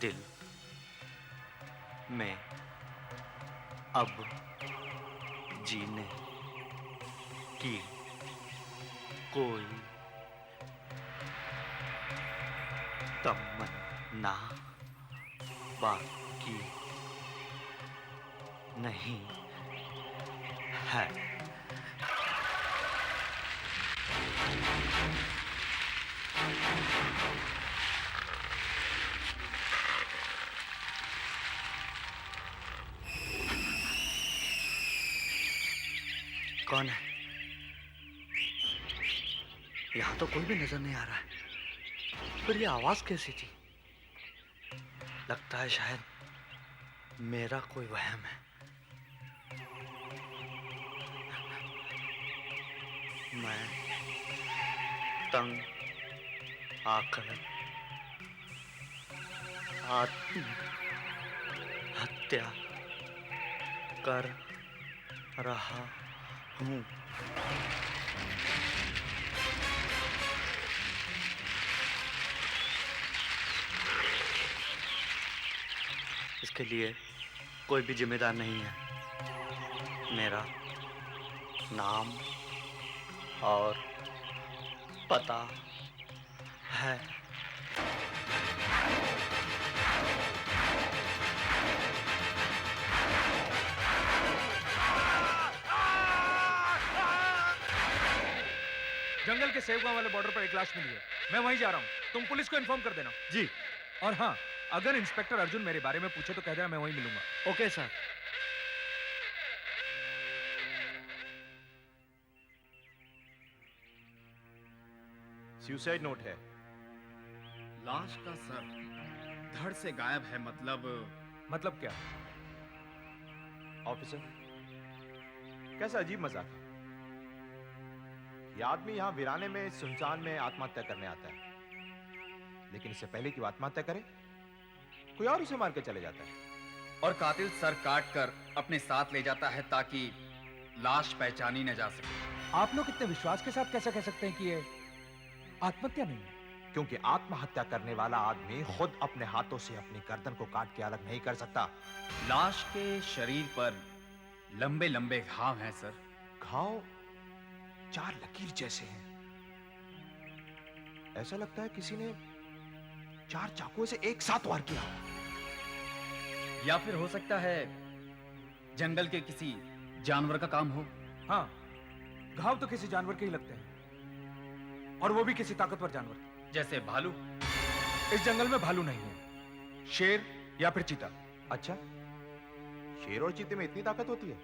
दिल में अब जीने की कोई तमन्ना बाकी नहीं है। कौन है? यहां तो कोई भी नजर नहीं आ रहा है। फिर ये आवाज कैसी थी? लगता है शायद मेरा कोई वहम है। मैं तंग आकर आत्महत्या कर रहा हूं। इसके लिए कोई भी जिम्मेदार नहीं है। मेरा नाम और पता है। जंगल के सेवगांव वाले बॉर्डर पर एक लाश मिली है। मैं वहीं जा रहा हूं। तुम पुलिस को इन्फॉर्म कर देना। जी। और हाँ, अगर इंस्पेक्टर अर्जुन मेरे बारे में पूछे तो कह देना मैं वहीं मिलूंगा। Okay sir. सुसाइड नोट है। लाश का सर धड़ से गायब है। मतलब क्या? ऑफिसर, कैसा अजीब मजाक है। ये आदमी यहां वीराने में सुनसान में आत्महत्या करने आता है, लेकिन इससे पहले कि वो आत्महत्या करे कोई और उसे मार के चले जाता है। और कातिल सर काट कर अपने साथ ले जाता है ताकि लाश पहचानी न जा सके। आप लोग इतने विश्वास के साथ कैसे कह सकते हैं कि ये आत्महत्या नहीं है? क्योंकि आत्महत्या करने वाला आदमी खुद अपने हाथों से अपनी गर्दन को काट के अलग नहीं कर सकता। लाश के शरीर पर लंबे लंबे घाव हैं सर। घाव 4 लकीर जैसे हैं। ऐसा लगता है किसी ने 4 चाकुओं से एक साथ वार किया हो। या फिर हो सकता है जंगल के किसी जानवर का काम हो। हाँ, घाव तो किसी जानवर के ही लगते हैं, और वो भी किसी ताकतवर जानवर के। जैसे भालू। इस जंगल में भालू नहीं है, शेर या फिर चीता। अच्छा, शेर और चीते में इतनी ताकत होती है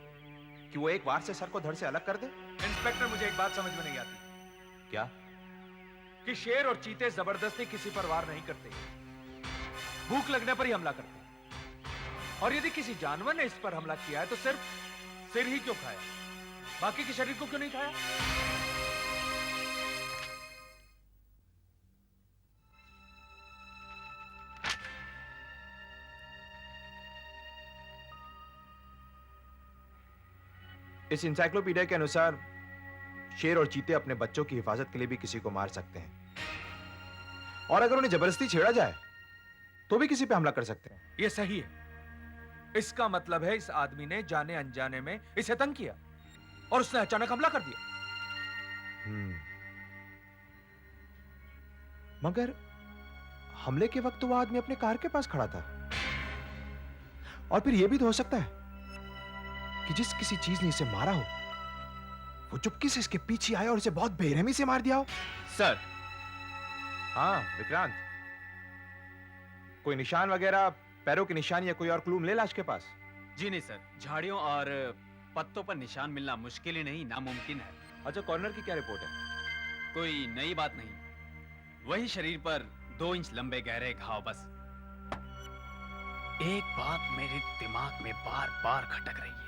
कि वो एक वार से सर को धड़ से अलग कर दे? इंस्पेक्टर, मुझे एक बात समझ में नहीं आती। क्या? कि शेर और चीते जबरदस्ती किसी पर वार नहीं करते, भूख लगने पर ही हमला करते हैं। और यदि किसी जानवर ने इस पर हमला किया है तो सिर्फ सिर ही क्यों खाया, बाकी के शरीर को क्यों नहीं खाया? इस इंसाइक्लोपीडिया के अनुसार शेर और चीते अपने बच्चों की हिफाजत के लिए भी किसी को मार सकते हैं, और अगर उन्हें जबरदस्ती छेड़ा जाए तो भी किसी पे हमला कर सकते हैं। यह सही है। इसका मतलब है इस आदमी ने जाने अनजाने में इसे तंग किया और उसने अचानक हमला कर दिया। मगर हमले के वक्त तो वो आदमी अपने कार के पास खड़ा था, और फिर यह भी तो हो सकता है कि जिस किसी चीज ने इसे मारा हो वो चुपके से इसके पीछे आया और इसे बहुत बेरहमी से मार दिया हो। सर। हाँ विक्रांत, कोई निशान वगैरह, पैरों के निशान या कोई और क्लू मिले लाश के पास? जी नहीं सर, झाड़ियों और पत्तों पर निशान मिलना मुश्किल ही नहीं, नामुमकिन है। अच्छा, कॉर्नर की क्या रिपोर्ट है? कोई नई बात नहीं, वही शरीर पर 2 इंच लंबे गहरे घाव बस। एक बात मेरे दिमाग में बार बार खटक रही है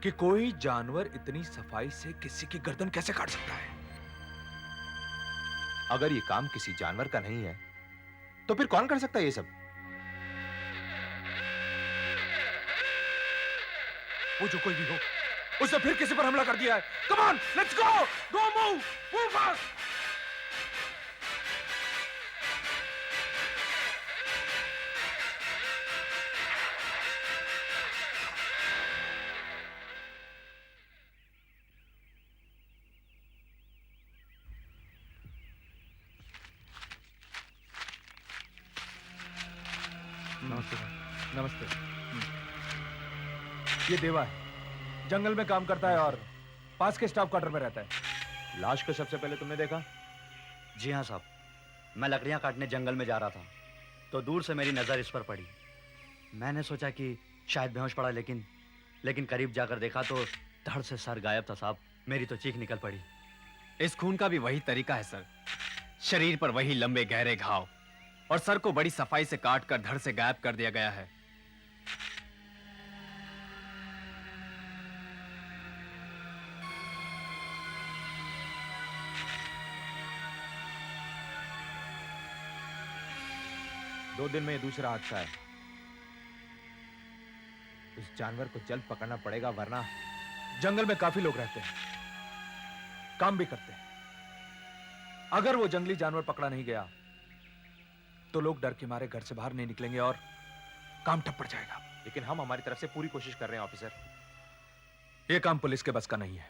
कि कोई जानवर इतनी सफाई से किसी की गर्दन कैसे काट सकता है? अगर ये काम किसी जानवर का नहीं है तो फिर कौन कर सकता है ये सब? वो जो कोई भी हो, उसने फिर किसी पर हमला कर दिया है। Come on, let's go, go move, move fast. नमस्ते। नमस्ते। ये देवा है, जंगल में काम करता है और पास के स्टाफ क्वार्टर में रहता है। लाश को सबसे पहले तुमने देखा? जी हाँ साहब, मैं लकड़ियां काटने जंगल में जा रहा था तो दूर से मेरी नजर इस पर पड़ी। मैंने सोचा कि शायद बेहोश पड़ा, लेकिन करीब जाकर देखा तो धड़ से सर गायब था साहब। मेरी तो चीख निकल पड़ी। इस खून का भी वही तरीका है सर, शरीर पर वही लंबे गहरे घाव, और सर को बड़ी सफाई से काट कर धड़ से गायब कर दिया गया है। दो दिन में ये दूसरा हादसा है। उस जानवर को जल्द पकड़ना पड़ेगा, वरना जंगल में काफी लोग रहते हैं, काम भी करते हैं। अगर वो जंगली जानवर पकड़ा नहीं गया तो लोग डर के मारे घर से बाहर नहीं निकलेंगे और काम ठप पड़ जाएगा। लेकिन हम हमारी तरफ से पूरी कोशिश कर रहे हैं ऑफिसर। यह काम पुलिस के बस का नहीं है।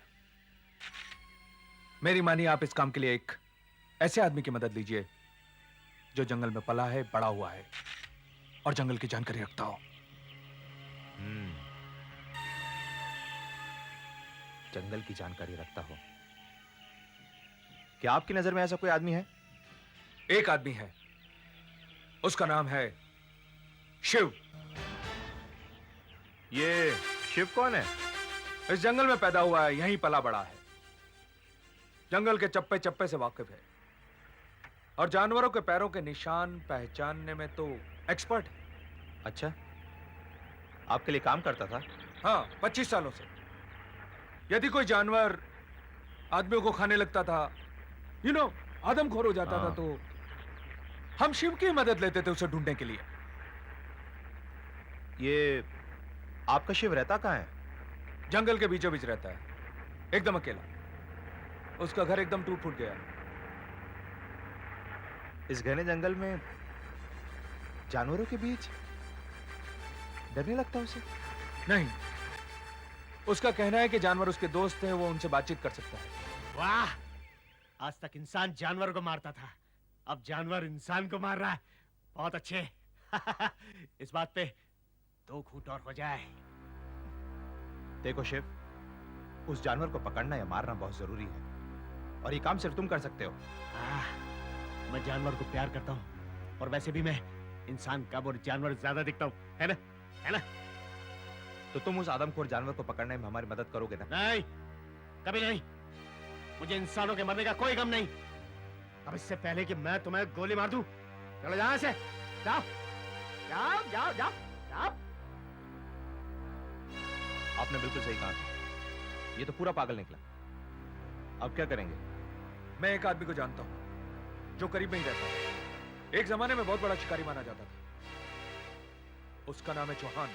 मेरी मानिए, आप इस काम के लिए एक ऐसे आदमी की मदद लीजिए जो जंगल में पला है, बड़ा हुआ है और जंगल की जानकारी रखता हो। जंगल की जानकारी रखता हो। क्या आपकी नजर में ऐसा कोई आदमी है? एक आदमी है, उसका नाम है शिव। ये शिव कौन है? इस जंगल में पैदा हुआ है, यहीं पला बड़ा है, जंगल के चप्पे चप्पे से वाकिफ है और जानवरों के पैरों के निशान पहचानने में तो एक्सपर्ट है। अच्छा, आपके लिए काम करता था? हाँ, 25 सालों से। यदि कोई जानवर आदमियों को खाने लगता था, आदमखोर हो जाता था, तो हम शिव की मदद लेते थे उसे ढूंढने के लिए। ये आपका शिव रहता कहाँ है? जंगल के बीचों बीच रहता है, एकदम अकेला। उसका घर एकदम टूट फूट गया। इस घने जंगल में जानवरों के बीच डर नहीं लगता उसे? नहीं, उसका कहना है कि जानवर उसके दोस्त हैं, वो उनसे बातचीत कर सकता है। वाह, आज तक इंसान जानवर को मारता था, अब जानवर इंसान को मार रहा है। बहुत अच्छे। इस बात पे 2 घूंट और हो जाए। देखो शिव, उस जानवर को पकड़ना या मारना बहुत जरूरी है और ये काम सिर्फ तुम कर सकते हो। मैं जानवर को प्यार करता हूँ और वैसे भी मैं इंसान कम और जानवर ज्यादा दिखता हूँ, है ना? है ना? तो तुम उस आदमखोर जानवर को पकड़ने में हमारी मदद करोगे ना? नहीं, कभी नहीं। मुझे इंसानों के मरने का कोई गम नहीं। अब इससे पहले कि मैं तुम्हें गोली मार दूं, चलो यहां से। जाओ जाओ जाओ जाओ जाओ। आपने बिल्कुल सही कहा था, ये तो पूरा पागल निकला। अब क्या करेंगे? मैं एक आदमी को जानता हूं जो करीब में ही रहता है। एक जमाने में बहुत बड़ा शिकारी माना जाता था। उसका नाम है चौहान।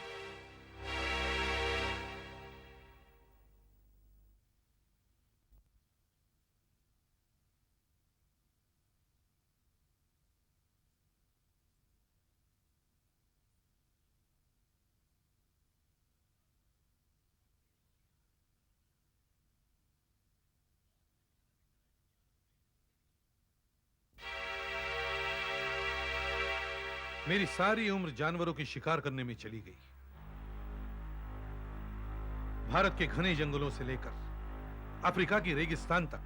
मेरी सारी उम्र जानवरों की शिकार करने में चली गई। भारत के घने जंगलों से लेकर अफ्रीका की रेगिस्तान तक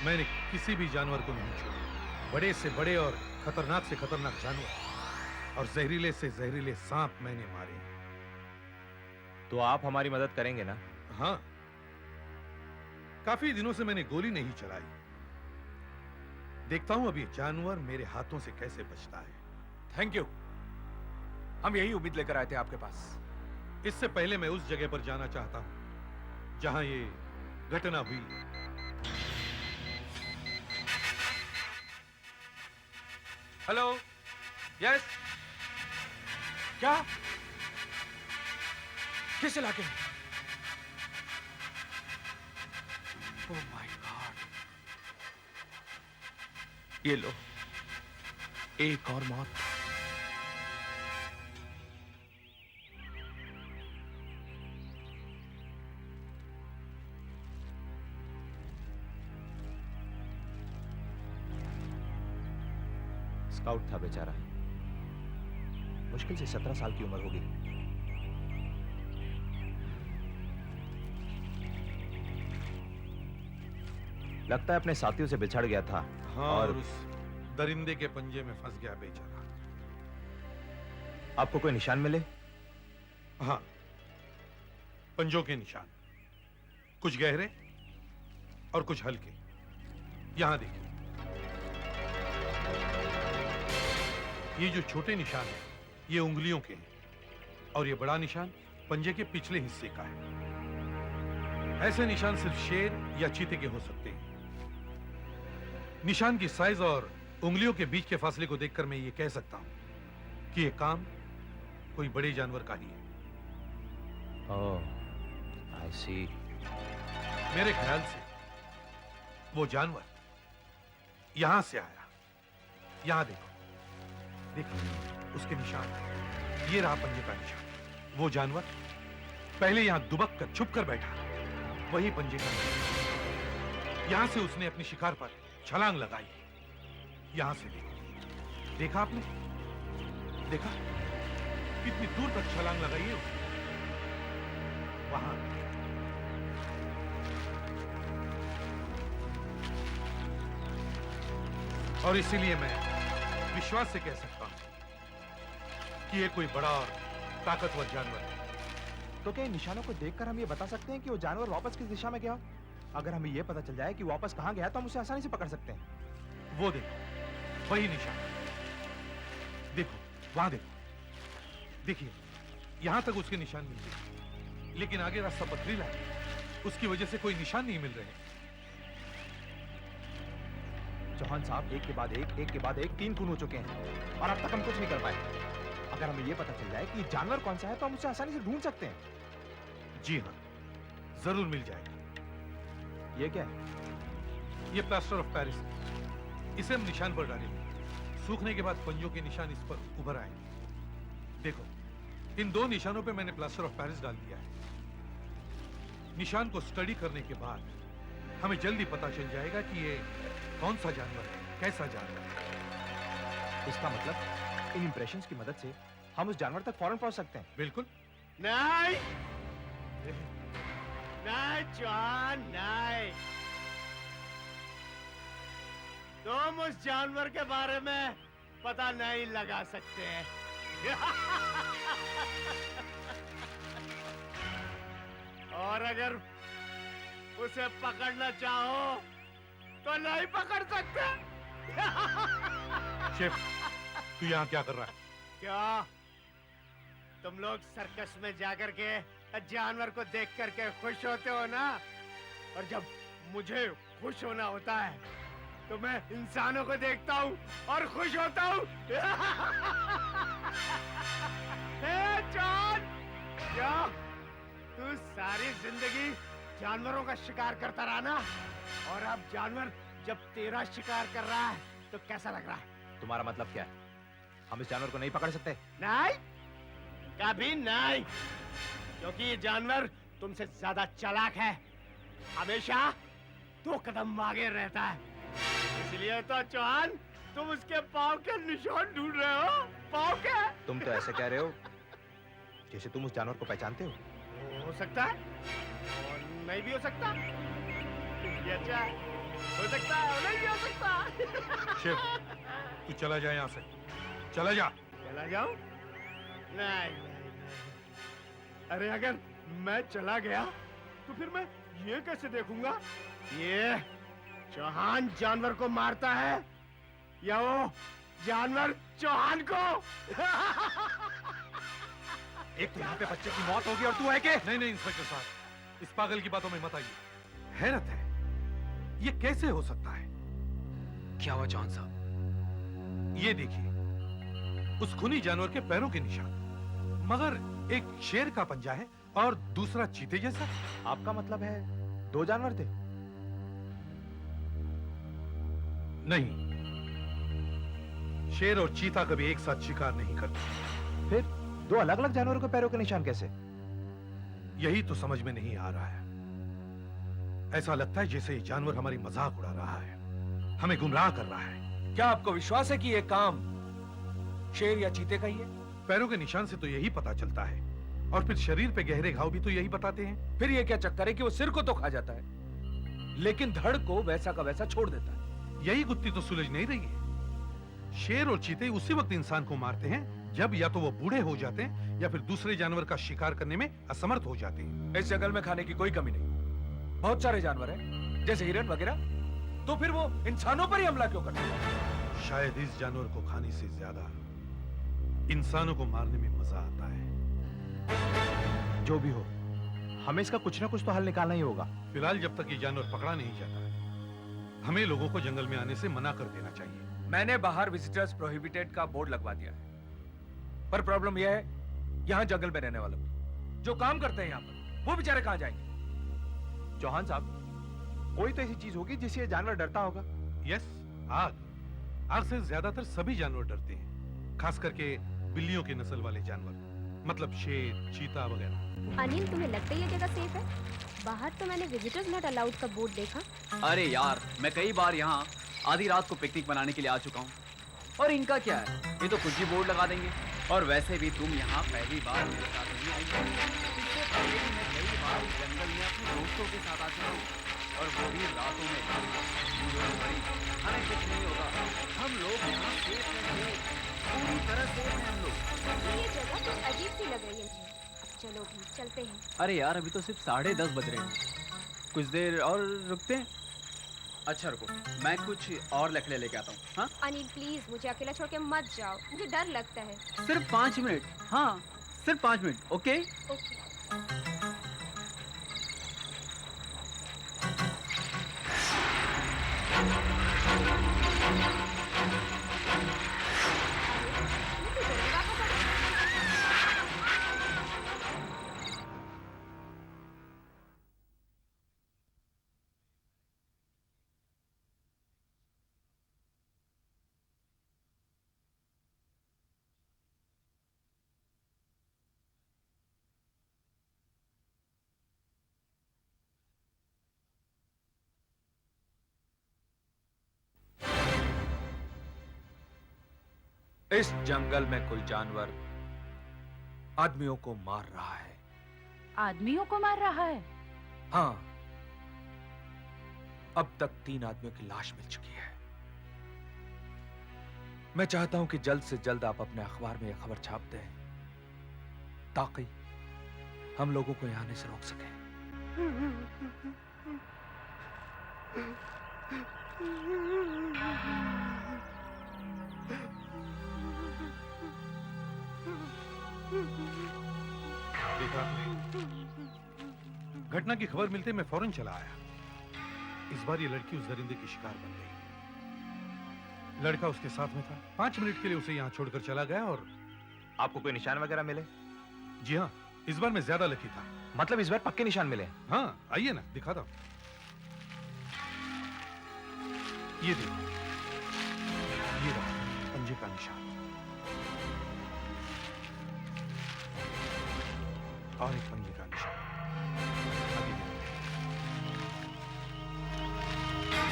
मैंने किसी भी जानवर को नहीं छोड़ा। बड़े से बड़े और खतरनाक से खतरनाक जानवर और जहरीले से जहरीले सांप मैंने मारे। तो आप हमारी मदद करेंगे ना? हाँ, काफी दिनों से मैंने गोली नहीं चलाई। देखता हूं अब ये जानवर मेरे हाथों से कैसे बचता है। Thank you. हम यही उम्मीद लेकर आए थे आपके पास। इससे पहले मैं उस जगह पर जाना चाहता हूं जहां ये घटना हुई। Hello, yes. क्या? किस इलाके में? ओह माय गॉड, ये लो, एक और मौत। स्काउट था बेचारा, मुश्किल से 17 साल की उम्र होगी। लगता है अपने साथियों से बिछड़ गया था। हाँ, और उस दरिंदे के पंजे में फंस गया बेचारा। आपको कोई निशान मिले? हाँ, पंजों के निशान, कुछ गहरे और कुछ हल्के। यहां देखिए, ये जो छोटे निशान हैं, ये उंगलियों के हैं और ये बड़ा निशान पंजे के पिछले हिस्से का है। ऐसे निशान सिर्फ शेर या चीते के हो सकते हैं। निशान की साइज और उंगलियों के बीच के फासले को देखकर मैं ये कह सकता हूं कि ये काम कोई बड़े जानवर का ही है। ओह, आई सी। मेरे ख्याल से वो जानवर यहां से आया। यहां देखो, देखो उसके निशान। ये रहा पंजे का निशान। वो जानवर पहले यहां दुबक कर छुप कर बैठा, वही पंजे का निशान। यहां से उसने अपनी शिकार पर छलांग लगाई। यहां से देखो, देखा आपने? देखा कितनी दूर तक छलांग लगाई है उसने। वहां और इसीलिए मैं विश्वास से कह सकता हूं कि ये कोई बड़ा और ताकतवर जानवर है। तो क्या इन निशानों को देखकर हम ये बता सकते हैं कि वो जानवर वापस किस दिशा में गया? अगर हमें ये पता चल जाए कि वापस कहां गया तो हम उसे आसानी से पकड़ सकते हैं। वो देखो, वही निशान। देखो, वहां देखो, देखिए, यहां तक उसके निशान मिल गए, लेकिन आगे रास्ता पथरीला है, उसकी वजह से कोई निशान नहीं मिल रहे। चौहान साहब, एक के बाद एक 3 खून हो चुके हैं और अब तक हम कुछ नहीं कर पाए। अगर हमें ये पता चल जाए कि जानवर कौन सा है तो हम उसे आसानी से ढूंढ सकते हैं। जी हाँ, जरूर मिल जाएगा। ये क्या है? ये प्लास्टर ऑफ पेरिस है। इसे हम निशान पर डालेंगे। सूखने के बाद पंजों के निशान इस पर उभर आएंगे। देखो, इन 2 निशानों पे मैंने प्लास्टर ऑफ पेरिस डाल दिया है। निशान को स्टडी करने के बाद हमें जल्दी पता चल जाएगा कि ये कौन सा जानवर है, कैसा जानवर है। इसका मतलब इन इंप्रेशंस की मदद से हम उस जानवर तक फौरन पहुंच सकते हैं। बिल्कुल। नहीं नहीं जॉन, नहीं। तुम उस जानवर के बारे में पता नहीं लगा सकते। और अगर उसे पकड़ना चाहो तो नहीं पकड़ सकते। शेफ, तू यहाँ क्या कर रहा है? क्या तुम लोग सर्कस में जाकर के जानवर को देख करके खुश होते हो ना? और जब मुझे खुश होना होता है तो मैं इंसानों को देखता हूँ और खुश होता हूँ। जॉन, क्या तू सारी जिंदगी जानवरों का शिकार करता रहा ना? और अब जानवर जब तेरा शिकार कर रहा है तो कैसा लग रहा है? तुम्हारा मतलब क्या है? हम इस जानवर को नहीं पकड़ सकते? नहीं, कभी नहीं, क्योंकि ये जानवर तुमसे ज्यादा चालाक है, हमेशा 2 कदम आगे रहता है। इसलिए तो चौहान, तुम उसके पाँव के निशान ढूंढ रहे हो। पाँव के? तुम तो ऐसे कह रहे हो जैसे तुम उस जानवर को पहचानते हो। हो सकता है और नहीं भी हो सकता। ये अच्छा है, हो सकता है और नहीं भी हो सकता। शेफ, तू चला जा यहाँ से, चला जा। चला जाऊं? नहीं, नहीं, नहीं। अरे अगर मैं चला गया तो फिर मैं ये कैसे देखूंगा ये चौहान जानवर को मारता है या वो जानवर चौहान को? एक तो यहाँ पे बच्चे की मौत होगी और तू है के? नहीं नहीं इंस्पेक्टर साहब, इस पागल की बातों में मत आइए। हैरत है, ये कैसे हो सकता है? क्या हुआ जॉन साहब? ये देखिए, उस खूनी जानवर के पैरों के निशान, मगर एक शेर का पंजा है और दूसरा चीते जैसा। आपका मतलब है 2 जानवर थे? नहीं, शेर और चीता कभी एक साथ शिकार नहीं करते। फिर 2 अलग अलग जानवरों के पैरों के निशान कैसे? यही तो समझ में नहीं आ रहा है। ऐसा लगता है जैसे ये जानवर हमारी मजाक उड़ा रहा है, हमें गुमराह कर रहा है। क्या आपको विश्वास है कि ये काम शेर या चीते का ही है? पैरों के निशान से तो यही पता चलता है, और फिर शरीर पे गहरे घाव भी तो यही बताते हैं। फिर ये क्या चक्कर है कि वो सिर को तो खा जाता है लेकिन धड़ को वैसा का वैसा छोड़ देता है? यही गुत्थी तो सुलझ नहीं रही है। शेर और चीते उसी वक्त इंसान को मारते हैं जब या तो वो बूढ़े हो जाते हैं या फिर दूसरे जानवर का शिकार करने में असमर्थ हो जाते हैं। इस जंगल में खाने की कोई कमी नहीं, बहुत सारे जानवर हैं जैसे हिरन वगैरह, तो फिर वो इंसानों पर ही हमला क्यों करते हैं? शायद इस जानवर को खाने से ज्यादा इंसानों को मारने में मजा आता है। जो भी हो, हमें इसका कुछ ना कुछ तो हल निकालना ही होगा। फिलहाल जब तक ये जानवर पकड़ा नहीं जाता, हमें लोगों को जंगल में आने से मना कर देना चाहिए। मैंने बाहर विजिटर्स प्रोहिबिटेड का बोर्ड लगवा दिया है, पर प्रॉब्लम यह है यहाँ जंगल में रहने वालों की जो काम करते हैं यहाँ पर, वो बेचारे कहाँ जाएंगे? चौहान साहब, कोई तो ऐसी चीज होगी जिससे ये जानवर डरता होगा। यस, आग। आग से ज्यादातर सभी जानवर डरते हैं, खास करके बिल्लियों की नस्ल वाले जानवर, मतलब शेर, चीता वगैरह। अनिल, तुम्हें लगता है ये जगह सेफ है? बाहर तो मैंने विजिटर्स नॉट अलाउड का बोर्ड देखा। अरे यार, मैं कई बार यहाँ आधी रात को पिकनिक मनाने के लिए आ चुका हूँ, और इनका क्या है, ये तो कुछ भी बोर्ड लगा देंगे। और वैसे भी तुम यहाँ पहली बार मेरे साथ नहीं आई हो। इससे पहले भी मैं कई बार इस जंगल में अपने दोस्तों के साथ आ चुका हूँ, और वो भी रातों में। हमें कुछ नहीं होगा, हम लोग यहाँ सेफ हैं, पूरी तरह सेफ हैं हम लोग। ये जगह कुछ अजीब सी लग रही है मुझे। अब चलो भी चलते हैं। अरे यार, अभी तो सिर्फ 10:30 बज रहे हैं, कुछ देर और रुकते हैं। अच्छा रुको, मैं कुछ और लकड़े लेके आता हूँ। हाँ, अनिल प्लीज मुझे अकेला छोड़ के मत जाओ, मुझे डर लगता है। सिर्फ 5 मिनट। हाँ, सिर्फ 5 मिनट। ओके? ओके। इस जंगल में कोई जानवर आदमियों को मार रहा है। आदमियों को मार रहा है? हाँ, अब तक 3 आदमियों की लाश मिल चुकी है। मैं चाहता हूं कि जल्द से जल्द आप अपने अखबार में यह खबर छाप दें ताकि हम लोगों को यहां आने से रोक सकें। देखा आपने? घटना की खबर मिलते मैं फौरन चला आया। इस बार ये लड़की उस दरिंदे की शिकार बन गई। लड़का उसके साथ में था। 5 मिनट के लिए उसे यहाँ छोड़कर चला गया और आपको कोई निशान वगैरह मिले? जी हाँ, इस बार मैं ज्यादा लकी था। मतलब इस बार पक्के निशान मिले? हाँ, आइए ना दिखाता हूँ। ये देखो, ये रहा पंजे का निशान और एक पंजे का निशान। आगे देखो।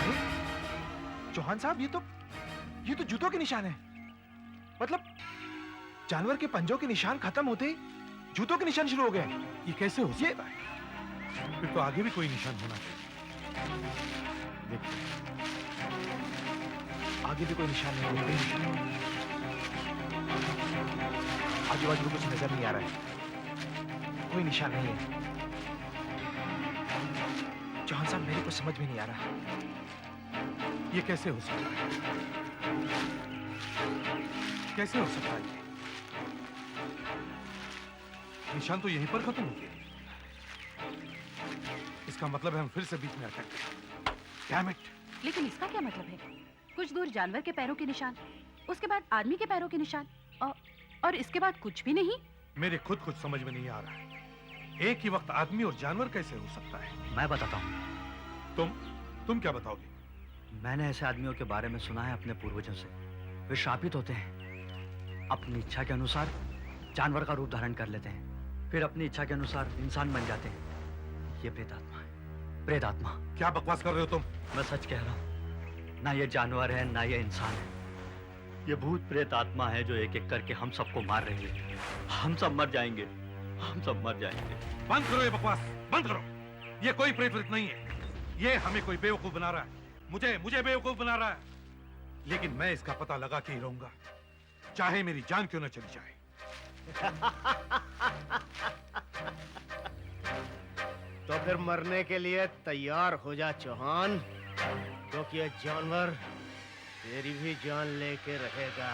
अरे चौहान साहब, ये तो जूतों के निशान है। मतलब जानवर के पंजों के निशान खत्म होते ही जूतों के निशान शुरू हो गए। ये कैसे हो सकता है? फिर तो आगे भी कोई निशान होना चाहिए। देखो, आगे भी कोई निशान नहीं है। आजू बाजू कुछ नजर नहीं आ रहा है, कोई निशान नहीं है। चौहान साहब, मेरे को समझ में नहीं आ रहा। ये कैसे हो सकता है? कैसे हो सकता है ये? निशान तो यहीं पर खत्म हो गए। इसका मतलब है हम फिर से बीच में अटक गए। Damn it! लेकिन इसका क्या मतलब है? कुछ दूर जानवर के पैरों के निशान, उसके बाद आदमी के पैरों के निशान, और इसके बाद कुछ भी नहीं। मेरे खुद कुछ समझ में नहीं आ रहा है। एक ही वक्त आदमी और जानवर कैसे हो सकता है? मैं बताता हूँ। तुम क्या बताओगे? मैंने ऐसे आदमियों के बारे में सुना है अपने पूर्वजों से। वे श्रापित होते हैं, अपनी इच्छा के अनुसार जानवर का रूप धारण कर लेते हैं, फिर अपनी इच्छा के अनुसार इंसान बन जाते हैं। ये प्रेतात्मा है, प्रेतात्मा। क्या बकवास कर रहे हो तुम? मैं सच कह रहा हूँ। ना ये जानवर है, ना ये इंसान है। ये भूत प्रेत आत्मा है जो एक एक करके हम सबको मार रही है। हम सब मर जाएंगे, हम सब मर जाएंगे। बंद करो ये बकवास, बंद करो। ये कोई प्रेत व्रेत नहीं है। ये हमें कोई बेवकूफ बना रहा है। मुझे बेवकूफ बना रहा है। लेकिन मैं इसका पता लगा के ही रहूंगा, चाहे मेरी जान क्यों न चली जाए। तो फिर मरने के लिए तैयार हो जा चौहान, क्योंकि ये जानवर तेरी भी जान लेके रहेगा।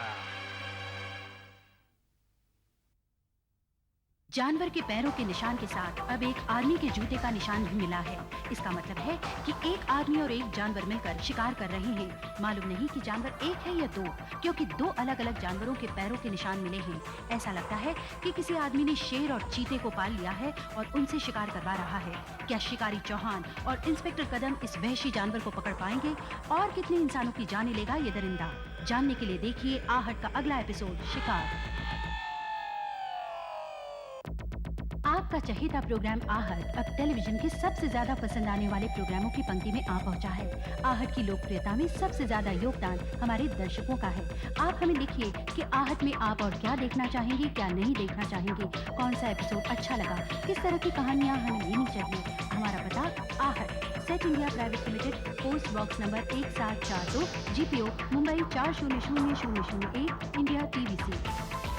जानवर के पैरों के निशान के साथ अब एक आदमी के जूते का निशान भी मिला है। इसका मतलब है कि एक आदमी और एक जानवर मिलकर शिकार कर रहे हैं। मालूम नहीं कि जानवर एक है या 2, क्योंकि 2 अलग अलग जानवरों के पैरों के निशान मिले हैं। ऐसा लगता है कि किसी आदमी ने शेर और चीते को पाल लिया है और उनसे शिकार करवा रहा है। क्या शिकारी चौहान और इंस्पेक्टर कदम इस वहशी जानवर को पकड़ पाएंगे और कितने इंसानों की जान लेगा ये दरिंदा? जानने के लिए देखिए आहट का अगला एपिसोड, शिकार। आपका चहेता प्रोग्राम आहट अब टेलीविजन के सबसे ज्यादा पसंद आने वाले प्रोग्रामों की पंक्ति में आ पहुंचा है। आहट की लोकप्रियता में सबसे ज्यादा योगदान हमारे दर्शकों का है। आप हमें लिखिए कि आहट में आप और क्या देखना चाहेंगे, क्या नहीं देखना चाहेंगे, कौन सा एपिसोड अच्छा लगा, किस तरह की कहानियां हमें लेनी चाहिए। हमारा पता आहट, set India private limited, post box number 1742, GPO, Mumbai 400001, India, TVC।